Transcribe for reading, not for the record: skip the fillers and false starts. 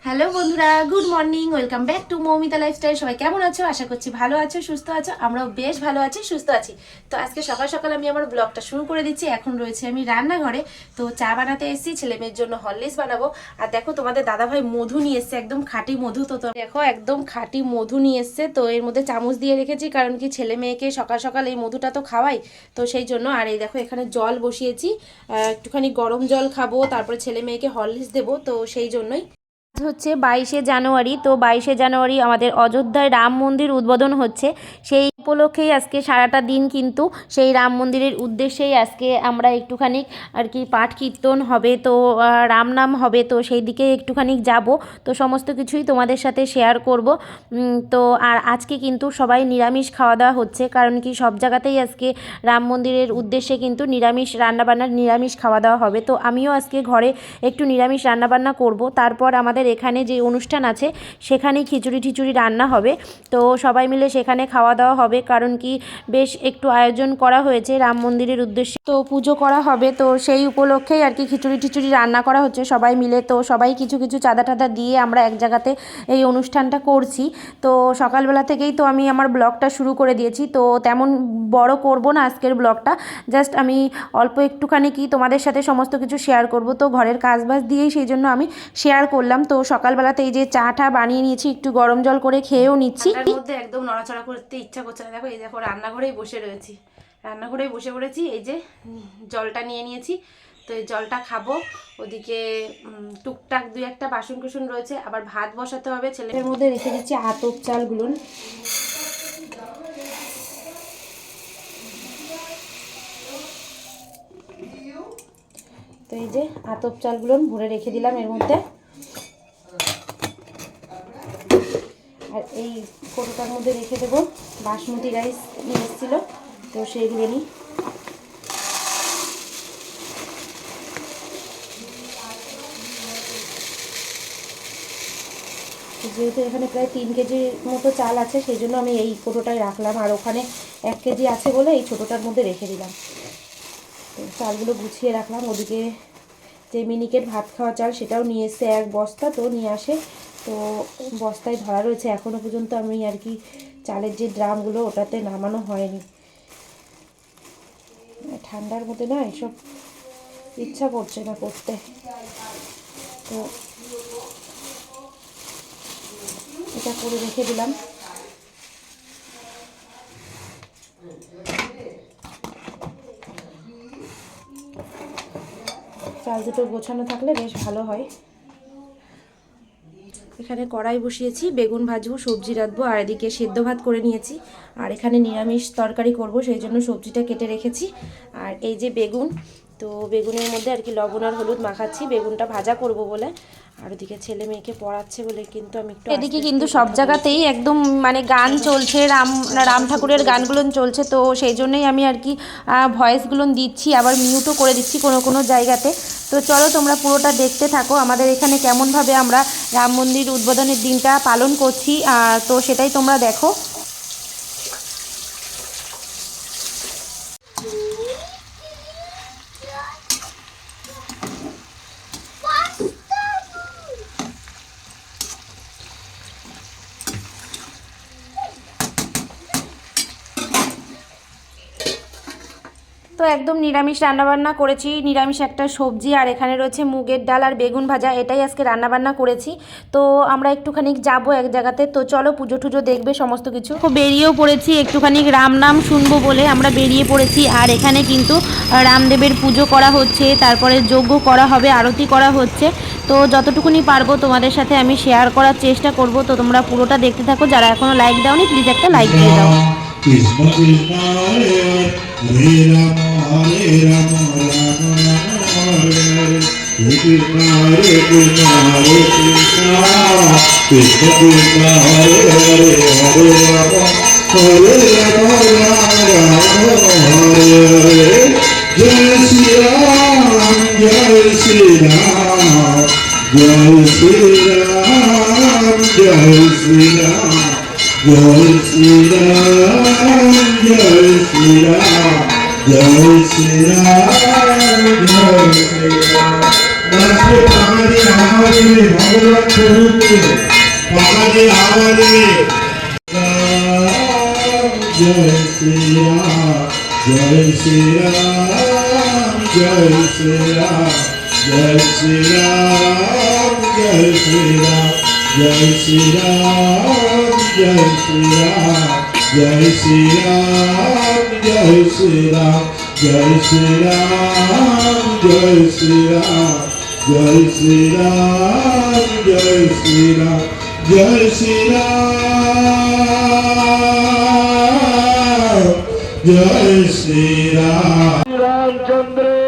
Hello বন্ধুরা, good morning, welcome back to Moumita lifestyle. সবাই কেমন আছো? আশা করছি ভালো আছো, সুস্থ আছো। আমরাও বেশ ভালো আছি, সুস্থ আছি। তো আজকে সকাল সকাল আমি আমার ব্লগটা শুরু করে দিচ্ছি। এখন রয়েছে আমি রান্নাঘরে। তো চা বানাতে এসেছি, ছেলে মেয়ের জন্য হরলিক্স বানাবো। আর দেখো তোমাদের দাদাভাই মধু নিয়ে এসছে, একদম খাঁটি মধু। তো দেখো একদম খাঁটি মধু নিয়ে এসছে। তো এর মধ্যে চামচ দিয়ে রেখেছি, কারণ কি ছেলে মেয়েকে সকাল সকাল এই মধুটা তো খাওয়াই, তো সেই জন্য। আর এই দেখো এখানে জল বসিয়েছি, একটুখানি গরম জল খাবো, তারপরে ছেলে মেয়েকে হরলিক্স দেবো, তো সেই জন্যই। হচ্ছে 22শে জানুয়ারি। তো 22শে জানুয়ারি আমাদের অযোধ্যায় রাম মন্দির উদ্বোধন হচ্ছে। সেই উপলক্ষেই আজকে সারাটা দিন কিন্তু সেই রাম মন্দিরের উদ্দেশ্যেই আজকে আমরা একটুখানি আর কি পাঠ কীর্তন হবে, তো রাম নাম হবে, তো সেই দিকে একটুখানি যাব। তো সমস্ত কিছুই তোমাদের সাথে শেয়ার করব। তো আর আজকে কিন্তু সবাই নিরামিষ খাওয়া দাওয়া হচ্ছে, কারণ কি সব জায়গাতেই আজকে রাম মন্দিরের উদ্দেশ্যে কিন্তু নিরামিষ রান্নাবান্না, নিরামিষ খাওয়া দাওয়া হবে। তো আমিও আজকে ঘরে একটু নিরামিষ রান্নাবান্না করব। তারপর আমাদের এখানে যে অনুষ্ঠান আছে সেখানেই খিচুড়ি টিচুড়ি রান্না হবে। তো সবাই মিলে সেখানে খাওয়া দাওয়া হবে, কারণ কি বেশ একটু আয়োজন করা হয়েছে রাম মন্দিরের উদ্দেশ্যে, তো পুজো করা হবে। তো সেই উপলক্ষেই আর কি খিচুড়ি টিচুড়ি রান্না করা হচ্ছে সবাই মিলে। তো সবাই কিছু কিছু চাঁদা টাদা দিয়ে আমরা এক জায়গাতে এই অনুষ্ঠানটা করছি। তো সকালবেলা থেকেই তো আমি আমার ব্লগটা শুরু করে দিয়েছি। তো তেমন বড় করব না আজকের ব্লগটা, জাস্ট আমি অল্প একটুখানি কি তোমাদের সাথে সমস্ত কিছু শেয়ার করব। তো ঘরের কাজবাজ দিয়েই সেই জন্য আমি শেয়ার করলাম। তো সকালবেলাতে এই যে চাটা বানিয়ে নিয়েছি, একটু গরম জল করে খেয়েও নিচ্ছি। তার মধ্যে একদম নড়াচড়া করতে ইচ্ছা করছে না। দেখো এই দেখো রান্নাঘরেই বসে রয়েছি, রান্নাঘরেই বসে পড়েছি। এই যে জলটা নিয়ে নিয়েছি, তো এই জলটা খাবো। ওদিকে টুকটাক দুই একটা বাসন কুসন রয়েছে, আবার ভাত বসাতে হবে। ছেলের মধ্যে রেখে দিচ্ছি আতপ চালগুলো। তো এই যে আতপ চালগুলো ভরে রেখে দিলাম এর মধ্যে। আর এই কৌটোটার মধ্যে রেখে দেবো বাসমতি রাইস নিয়ে এসেছিল, তো সেইগুলো নিই। যেহেতু এখানে প্রায় 3 কেজির মতো চাল আছে, সেই জন্য আমি এই কৌটোটাই রাখলাম। আর ওখানে 1 কেজি আছে বলে এই ছোটোটার মধ্যে রেখে দিলাম। তো চালগুলো গুছিয়ে রাখলাম। ওদিকে যে মিনিকেট ভাত খাওয়া চাল সেটাও নিয়ে এসছে 1 বস্তা, তো নিয়ে আসে। তো বস্তায় ধরা রয়েছে, এখনও পর্যন্ত আমি আর কি চালের যে ড্রামগুলো ওটাতে নামানো হয়নি। ঠান্ডার মধ্যে না এসব ইচ্ছা করছে না করতে। তো এটা করে রেখে দিলাম। চাল দুটো গোছানো থাকলে বেশ ভালো হয়। এখানে কড়াই বসিয়েছি, বেগুন ভাজবো, সবজি রাখবো, আর এদিকে সেদ্ধ ভাত করে নিয়েছি। আর এখানে নিরামিষ তরকারি করব, সেই জন্য সবজিটা কেটে রেখেছি। আর এই যে বেগুন, তো বেগুনের মধ্যে আর কি লবণ আর হলুদ মাখাচ্ছি, বেগুনটা ভাজা করব বলে। আর ওদিকে ছেলে মেয়েকে পড়াচ্ছে বলে কিন্তু আমি একটু এদিকে কিন্তু সব জায়গাতেই একদম মানে গান চলছে, রাম ঠাকুরের গানগুলো চলছে। তো সেই জন্যই আমি আর কি ভয়েসগুলো দিচ্ছি, আবার মিউটও করে দিচ্ছি কোনো কোনো জায়গাতে। তো চলো তোমরা পুরোটা দেখতে থাকো, আমাদের এখানে কেমনভাবে আমরা রাম মন্দির উদ্বোধনের দিনটা পালন করছি, তো সেটাই তোমরা দেখো। তো একদম নিরামিষ রান্নাবান্না করেছি, নিরামিষ একটা সবজি, আর এখানে রয়েছে মুগের ডাল আর বেগুন ভাজা, এটাই আজকে রান্নাবান্না করেছি। তো আমরা একটুখানি যাবো এক জায়গাতে, তো চলো পুজো টুজো দেখবে সমস্ত কিছু। বেরিয়েও পড়েছি, একটুখানি রাম নাম শুনবো বলে আমরা বেরিয়ে পড়েছি। আর এখানে কিন্তু রামদেবের পুজো করা হচ্ছে, তারপরে যজ্ঞ করা হবে, আরতি করা হচ্ছে। তো যতটুকুনি পারবো তোমাদের সাথে আমি শেয়ার করার চেষ্টা করব। তো তোমরা পুরোটা দেখতে থাকো, যারা এখনো লাইক দাওনি প্লিজ একটা লাইক দিয়ে দাও। কৃষ্ণ কৃষ্ণ হরে রাম হরে রাম রাম রাম হরে কৃষ্ণ হরে কৃষ্ণ হরে কৃষ্ণ কৃষ্ণ কৃষ্ণ হরে হরে হরে রাম হরে রাম রাম রাম হরে হরে জয় শ্রী রাম জয় শ্রী রাম জয় শ্রী রাম জয় শ্রী রাম জয় শ্রী রাম জয় শ্রী রাম जय श्री राम जय श्री राम राष्ट्र पहाड़ी आवाज में भगवान स्वरूप पहाड़ी आवाज में जय श्री राम जय श्री राम जय श्री राम जय श्री राम जय श्री राम जय श्री राम जय श्री राम जय श्री राम जय श्री राम जय श्री राम जय श्री राम जय श्री राम जय श्री राम जय श्री राम जय श्री राम रामचंद्र